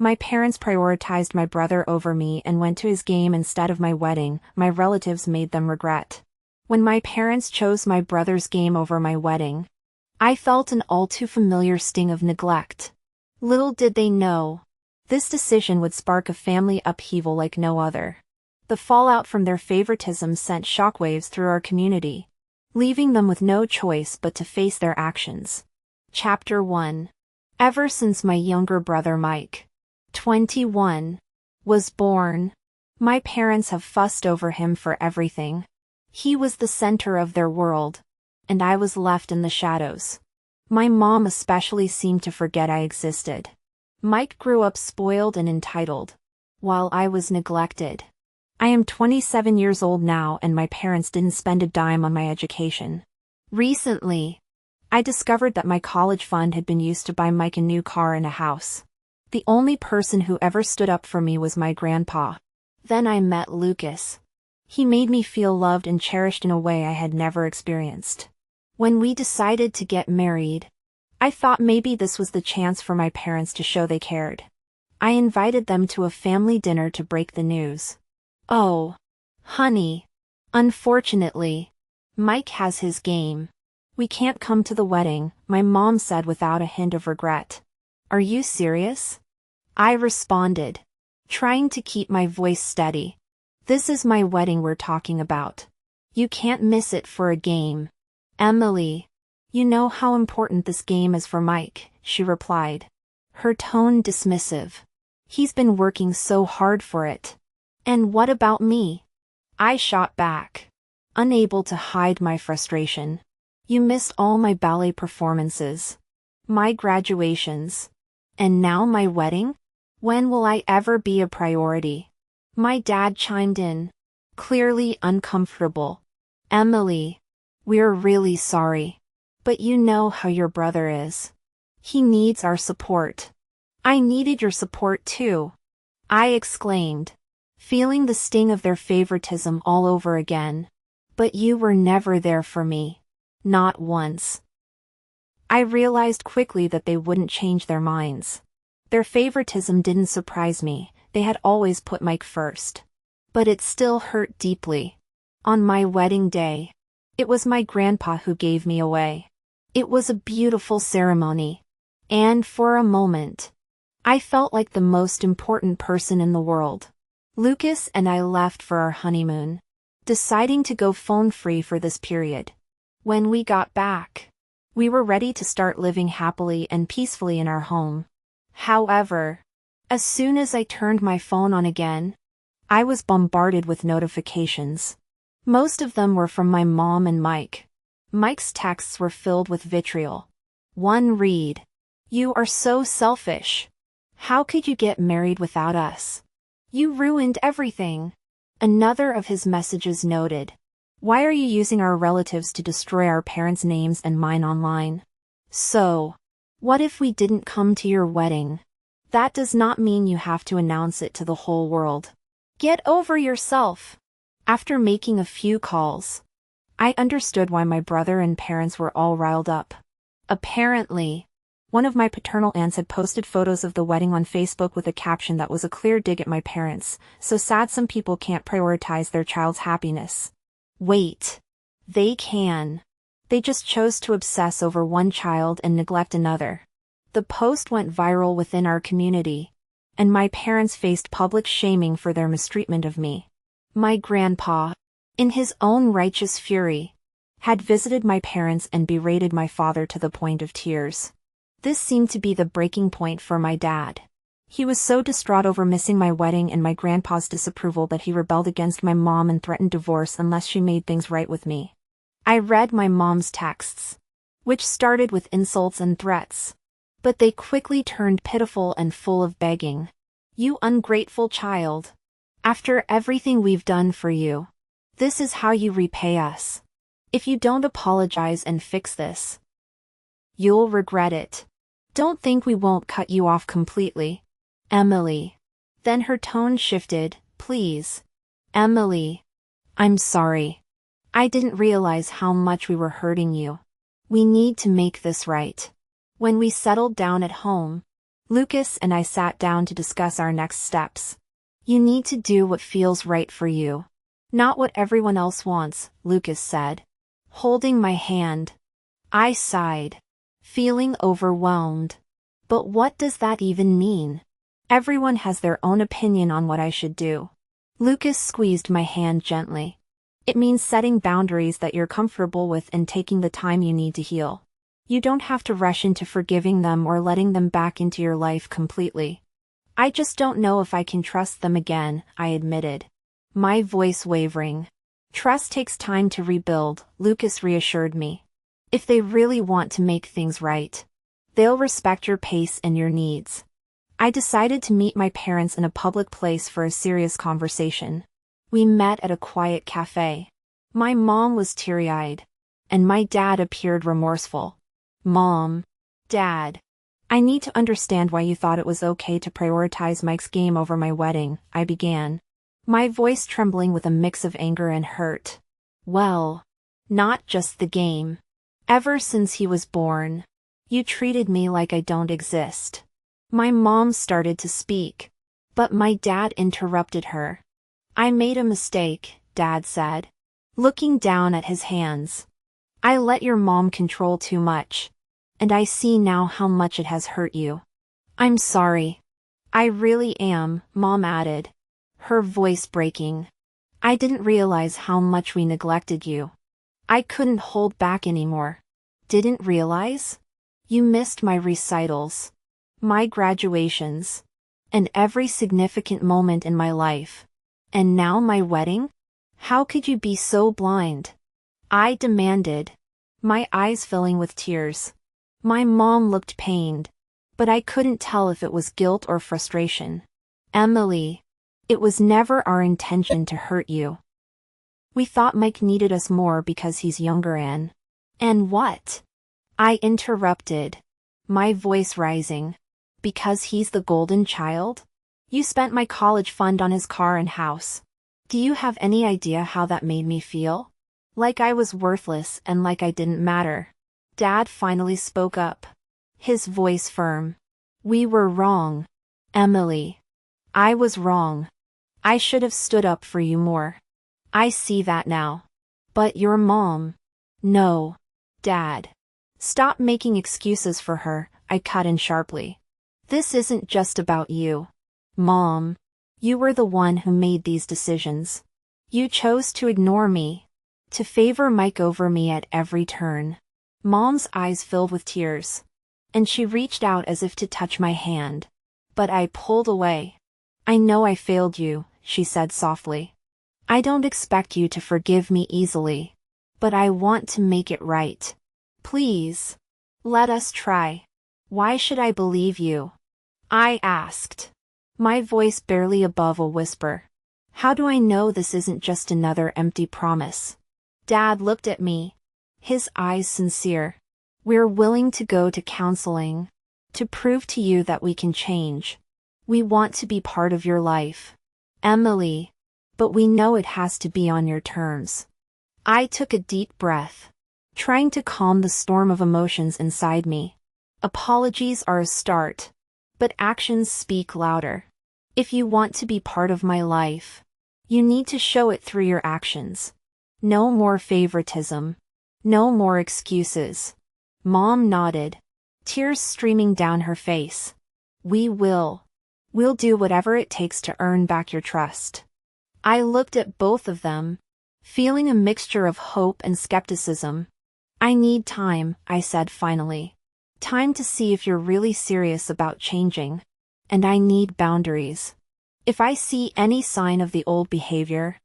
My parents prioritized my brother over me and went to his game instead of my wedding. My relatives made them regret. When my parents chose my brother's game over my wedding, I felt an all too familiar sting of neglect. Little did they know, this decision would spark a family upheaval like no other. The fallout from their favoritism sent shockwaves through our community, leaving them with no choice but to face their actions. Chapter 1. Ever since my younger brother Mike, 21, was born, my parents have fussed over him for everything. He was the center of their world, and I was left in the shadows. My mom especially seemed to forget I existed. Mike grew up spoiled and entitled, while I was neglected. I am 27 years old now and my parents didn't spend a dime on my education. Recently, I discovered that my college fund had been used to buy Mike a new car and a house. The only person who ever stood up for me was my grandpa. Then I met Lucas. He made me feel loved and cherished in a way I had never experienced. When we decided to get married, I thought maybe this was the chance for my parents to show they cared. I invited them to a family dinner to break the news. Oh, honey. Unfortunately, Mike has his game. We can't come to the wedding, my mom said without a hint of regret. Are you serious? I responded, trying to keep my voice steady. This is my wedding we're talking about. You can't miss it for a game. Emily, you know how important this game is for Mike, she replied, her tone dismissive. He's been working so hard for it. And what about me? I shot back, unable to hide my frustration. You missed all my ballet performances, my graduations, and now my wedding? When will I ever be a priority? My dad chimed in, clearly uncomfortable. Emily, we're really sorry. But you know how your brother is. He needs our support. I needed your support too, I exclaimed, feeling the sting of their favoritism all over again. But you were never there for me. Not once. I realized quickly that they wouldn't change their minds. Their favoritism didn't surprise me, they had always put Mike first. But it still hurt deeply. On my wedding day, it was my grandpa who gave me away. It was a beautiful ceremony. And for a moment, I felt like the most important person in the world. Lucas and I left for our honeymoon, deciding to go phone-free for this period. When we got back, we were ready to start living happily and peacefully in our home. However, as soon as I turned my phone on again, I was bombarded with notifications. Most of them were from my mom and Mike. Mike's texts were filled with vitriol. One read, "You are so selfish. How could you get married without us? You ruined everything." Another of his messages noted, "Why are you using our relatives to destroy our parents' names and mine online? So, what if we didn't come to your wedding? That does not mean you have to announce it to the whole world. Get over yourself." After making a few calls, I understood why my brother and parents were all riled up. Apparently, one of my paternal aunts had posted photos of the wedding on Facebook with a caption that was a clear dig at my parents, "So sad some people can't prioritize their child's happiness." Wait. They can. They just chose to obsess over one child and neglect another. The post went viral within our community, and my parents faced public shaming for their mistreatment of me. My grandpa, in his own righteous fury, had visited my parents and berated my father to the point of tears. This seemed to be the breaking point for my dad. He was so distraught over missing my wedding and my grandpa's disapproval that he rebelled against my mom and threatened divorce unless she made things right with me. I read my mom's texts, which started with insults and threats, but they quickly turned pitiful and full of begging. "You ungrateful child. After everything we've done for you, this is how you repay us. If you don't apologize and fix this, you'll regret it. Don't think we won't cut you off completely, Emily." Then her tone shifted, "Please, Emily. I'm sorry. I didn't realize how much we were hurting you. We need to make this right." When we settled down at home, Lucas and I sat down to discuss our next steps. You need to do what feels right for you. Not what everyone else wants, Lucas said, holding my hand. I sighed, feeling overwhelmed. But what does that even mean? Everyone has their own opinion on what I should do. Lucas squeezed my hand gently. It means setting boundaries that you're comfortable with and taking the time you need to heal. You don't have to rush into forgiving them or letting them back into your life completely. I just don't know if I can trust them again, I admitted, my voice wavering. Trust takes time to rebuild, Lucas reassured me. If they really want to make things right, they'll respect your pace and your needs. I decided to meet my parents in a public place for a serious conversation. We met at a quiet cafe. My mom was teary-eyed, and my dad appeared remorseful. Mom, Dad, I need to understand why you thought it was okay to prioritize Mike's game over my wedding, I began, my voice trembling with a mix of anger and hurt. Well, not just the game. Ever since he was born, you treated me like I don't exist. My mom started to speak, but my dad interrupted her. I made a mistake, Dad said, looking down at his hands. I let your mom control too much, and I see now how much it has hurt you. I'm sorry. I really am, Mom added, her voice breaking. I didn't realize how much we neglected you. I couldn't hold back anymore. Didn't realize? You missed my recitals, my graduations, and every significant moment in my life. And now my wedding? How could you be so blind? I demanded, my eyes filling with tears. My mom looked pained, but I couldn't tell if it was guilt or frustration. Emily, it was never our intention to hurt you. We thought Mike needed us more because he's younger and what? I interrupted, my voice rising. Because he's the golden child? You spent my college fund on his car and house. Do you have any idea how that made me feel? Like I was worthless and like I didn't matter. Dad finally spoke up, his voice firm. We were wrong, Emily. I was wrong. I should have stood up for you more. I see that now. But your mom. No, Dad. Stop making excuses for her, I cut in sharply. This isn't just about you. Mom, you were the one who made these decisions. You chose to ignore me, to favor Mike over me at every turn. Mom's eyes filled with tears, and she reached out as if to touch my hand. But I pulled away. I know I failed you, she said softly. I don't expect you to forgive me easily, but I want to make it right. Please, let us try. Why should I believe you? I asked, my voice barely above a whisper. How do I know this isn't just another empty promise? Dad looked at me, his eyes sincere. We're willing to go to counseling, to prove to you that we can change. We want to be part of your life, Emily, but we know it has to be on your terms. I took a deep breath, trying to calm the storm of emotions inside me. Apologies are a start, but actions speak louder. If you want to be part of my life, you need to show it through your actions. No more favoritism. No more excuses. Mom nodded, tears streaming down her face. We'll do whatever it takes to earn back your trust. I looked at both of them, feeling a mixture of hope and skepticism. I need time, I said finally. Time to see if you're really serious about changing. And I need boundaries. If I see any sign of the old behavior,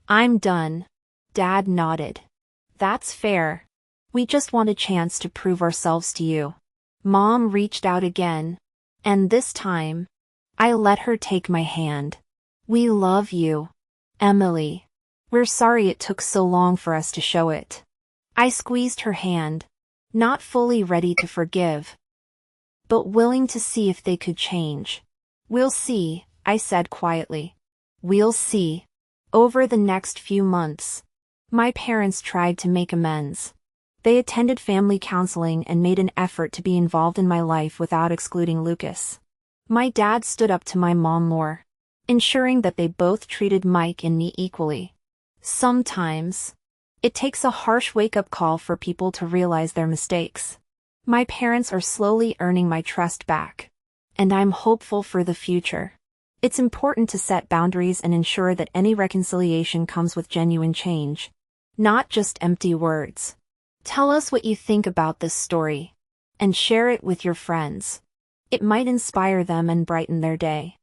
I'm done. Dad nodded. That's fair. We just want a chance to prove ourselves to you. Mom reached out again, and this time, I let her take my hand. We love you, Emily. We're sorry it took so long for us to show it. I squeezed her hand, not fully ready to forgive, but willing to see if they could change. We'll see, I said quietly. We'll see. Over the next few months, my parents tried to make amends. They attended family counseling and made an effort to be involved in my life without excluding Lucas. My dad stood up to my mom more, ensuring that they both treated Mike and me equally. Sometimes, it takes a harsh wake-up call for people to realize their mistakes. My parents are slowly earning my trust back, and I'm hopeful for the future. It's important to set boundaries and ensure that any reconciliation comes with genuine change, not just empty words. Tell us what you think about this story, and share it with your friends. It might inspire them and brighten their day.